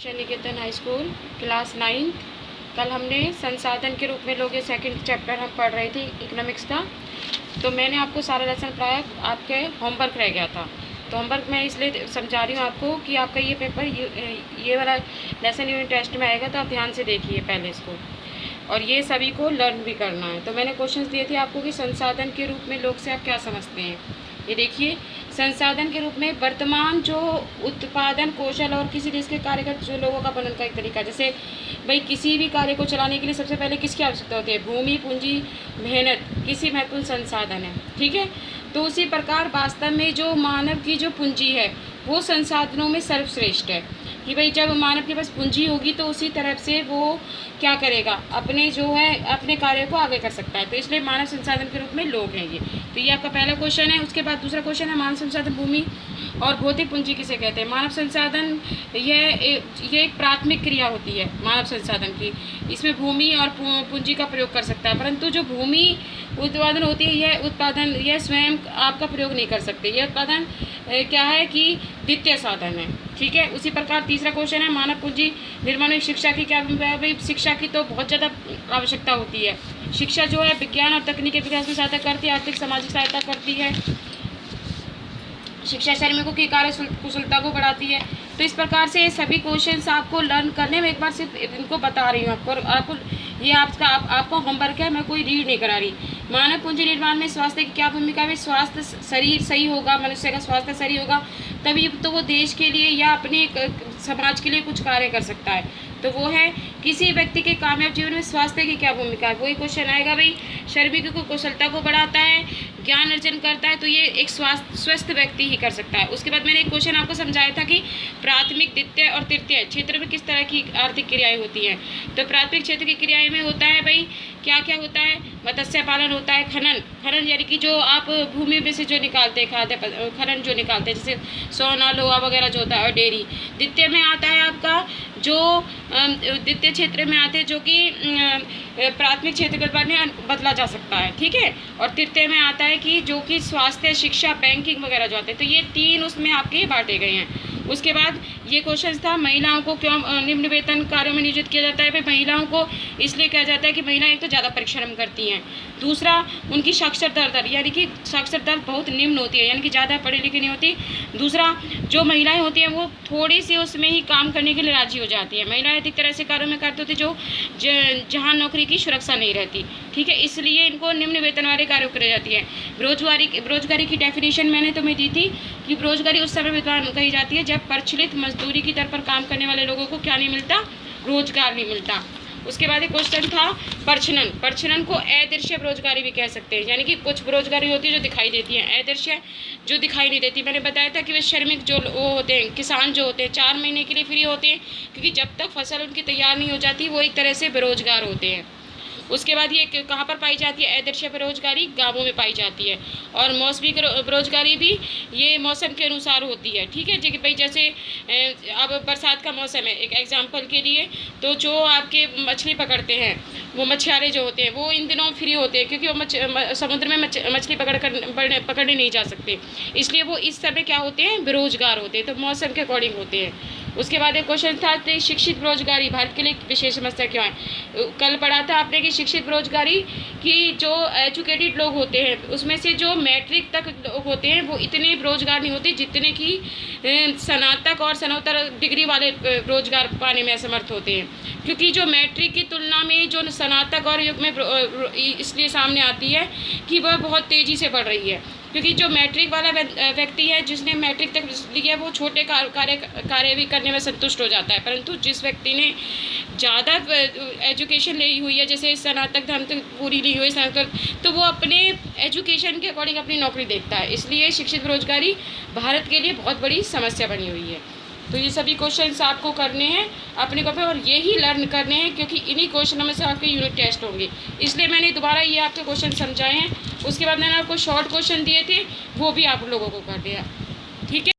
निकेतन high school class 9। कल हमने संसाधन के रूप में लोग ये सेकंड चैप्टर हम पढ़ रहे थे इकोनॉमिक्स का। तो मैंने आपको सारा लेसन पढ़ाया, आपके होमवर्क रह गया था। तो होमवर्क मैं इसलिए समझा रही हूँ आपको कि आपका ये पेपर ये वाला लेसन यूनिट टेस्ट में आएगा, तो आप ध्यान से देखिए पहले इसको, और ये सभी को लर्न भी करना है। तो मैंने क्वेश्चंस दिए थे आपको कि संसाधन के रूप में लोग से आप क्या समझते हैं। ये देखिए, संसाधन के रूप में वर्तमान जो उत्पादन कौशल और किसी देश के कार्य का जो लोगों का बनने का एक तरीका, जैसे भाई किसी भी कार्य को चलाने के लिए सबसे पहले किसकी आवश्यकता होती है? भूमि, पूंजी, मेहनत, किसी महत्वपूर्ण संसाधन है, ठीक है। तो उसी प्रकार वास्तव में जो मानव की जो पूंजी है वो संसाधनों में सर्वश्रेष्ठ है कि भाई जब मानव के पास पूंजी होगी तो उसी तरफ से वो क्या करेगा, अपने जो है अपने कार्य को आगे कर सकता है। तो इसलिए मानव संसाधन के रूप में लोग हैं ये। तो ये आपका पहला क्वेश्चन है। उसके बाद दूसरा क्वेश्चन है, मानव संसाधन भूमि और भौतिक पूंजी किसे कहते हैं? मानव संसाधन ये एक प्राथमिक क्रिया होती है मानव संसाधन की। इसमें भूमि और पूंजी का प्रयोग कर सकता है, परंतु जो भूमि उत्पादन होती है यह स्वयं आपका प्रयोग नहीं कर सकते। यह उत्पादन क्या है कि द्वितीय साधन है, ठीक है। उसी प्रकार तीसरा क्वेश्चन है, मानव पूंजी निर्माण में शिक्षा की क्या भूमिका है? भाई शिक्षा की तो बहुत ज़्यादा आवश्यकता होती है। शिक्षा जो है विज्ञान और तकनीकी विकास में सहायता करती है, आर्थिक सामाजिक सहायता करती है। शिक्षा श्रमिकों की कार्य कुशलता को बढ़ाती है। तो इस प्रकार से सभी क्वेश्चंस आपको लर्न करने में, एक बार सिर्फ इनको बता रही हूँ आपको, और आपको ये आपका होमवर्क है, मैं कोई रीड नहीं करा रही। मानव पूंजी निर्माण में स्वास्थ्य की क्या भूमिका है? स्वास्थ्य शरीर सही होगा, मनुष्य का स्वास्थ्य सही होगा तभी तो वो देश के लिए या अपने समाज के लिए कुछ कार्य कर सकता है। तो वो है किसी व्यक्ति के कामयाब जीवन में स्वास्थ्य की क्या भूमिका है? वही क्वेश्चन आएगा भाई। श्रमिकों को कुशलता को बढ़ाता है, ज्ञान अर्जन करता है, तो ये एक स्वस्थ व्यक्ति ही कर सकता है। उसके बाद मैंने एक क्वेश्चन आपको समझाया था कि प्राथमिक, द्वितीय और तृतीय क्षेत्र में किस तरह की आर्थिक क्रियाएं होती हैं। तो प्राथमिक क्षेत्र की क्रियाएं में होता है भाई क्या क्या होता है? मत्स्य पालन होता है, खनन यानी कि जो आप भूमि में से जो निकालते हैं खाद्य खनन जो निकालते हैं, जैसे सोना लोहा वगैरह जो होता है, और डेयरी। द्वितीय में आता है आपका जो द्वितीय क्षेत्र में आते हैं जो कि प्राथमिक क्षेत्र के बारे में बदला जा सकता है, ठीक है। और तृतीय में आता है कि जो कि स्वास्थ्य, शिक्षा, बैंकिंग वगैरह जो आते हैं। तो ये तीन उसमें आपके बांटे गए हैं। उसके बाद ये क्वेश्चन था, महिलाओं को क्यों निम्न वेतन कार्यों में नियोजित किया जाता है? भाई महिलाओं को इसलिए कहा जाता है कि महिलाएं एक तो ज़्यादा परिश्रम करती हैं, दूसरा उनकी साक्षरता दर यानी कि साक्षरता दर बहुत निम्न होती है, यानी कि ज़्यादा पढ़ी लिखी नहीं होती। दूसरा जो महिलाएं होती हैं वो थोड़ी सी उसमें ही काम करने के लिए राजी हो जाती है। महिलाएं अधिक तरह से कार्यों में करती होती जो जहाँ नौकरी की सुरक्षा नहीं रहती, ठीक है, इसलिए इनको निम्न वेतन वाले कार्य कराई जाती है। बेरोजगारी की डेफिनेशन मैंने तुम्हें दी थी कि बेरोजगारी उस समय विद्वान कही जाती है जब प्रचलित मजदूरी की दर पर काम करने वाले लोगों को क्या नहीं मिलता? रोजगार नहीं मिलता। उसके बाद एक क्वेश्चन था प्रच्छन्न को अदृश्य बेरोजगारी भी कह सकते हैं, यानी कि कुछ बेरोजगारी होती है जो दिखाई देती है, अदृश्य जो दिखाई नहीं देती। मैंने बताया था कि वे श्रमिक जो वो होते हैं, किसान जो होते हैं, 4 महीने के लिए फ्री होते हैं, क्योंकि जब तक फसल उनकी तैयार नहीं हो जाती वो एक तरह से बेरोजगार होते हैं। उसके बाद ये कहाँ पर पाई जाती है? अदृश्य बेरोजगारी गाँवों में पाई जाती है। और मौसमी बेरोजगारी भी ये मौसम के अनुसार होती है, ठीक है। भाई जैसे अब बरसात का मौसम है, एक एग्जांपल के लिए, तो जो आपके मछली पकड़ते हैं वो मछुआरे जो होते हैं वो इन दिनों फ्री होते हैं, क्योंकि वो समुद्र में मछली पकड़ने नहीं जा सकते, इसलिए वो इस समय क्या होते हैं? बेरोजगार होते हैं। तो मौसम के अकॉर्डिंग होते हैं। उसके बाद एक क्वेश्चन था, शिक्षित बेरोजगारी भारत के लिए विशेष समस्या क्यों है? कल पढ़ा था आपने कि शिक्षित बेरोजगारी की जो एजुकेटेड लोग होते हैं उसमें से जो मैट्रिक तक लोग होते हैं वो इतने बेरोजगार नहीं होते जितने कि स्नातक और स्नातक डिग्री वाले रोजगार पाने में असमर्थ होते हैं, क्योंकि जो मैट्रिक की तुलना में जो स्नातक और युग में इसलिए सामने आती है कि वह बहुत तेज़ी से बढ़ रही है, क्योंकि जो मैट्रिक वाला व्यक्ति है जिसने मैट्रिक तक लिया वो छोटे कार्य भी करने में संतुष्ट हो जाता है, परंतु जिस व्यक्ति ने ज़्यादा एजुकेशन ली हुई है, जैसे स्नातक धन तक पूरी ली हुई स्नातक, तो वो अपने एजुकेशन के अकॉर्डिंग अपनी नौकरी देखता है। इसलिए शिक्षित बेरोजगारी भारत के लिए बहुत बड़ी समस्या बनी हुई है। तो ये सभी क्वेश्चंस आपको करने हैं अपने को पे, और यही लर्न करने हैं, क्योंकि इन्हीं क्वेश्चनों में से आपके यूनिट टेस्ट होंगे, इसलिए मैंने दोबारा ये आपके क्वेश्चन समझाए हैं। उसके बाद मैंने आपको शॉर्ट क्वेश्चन दिए थे, वो भी आप लोगों को कर दिया, ठीक है।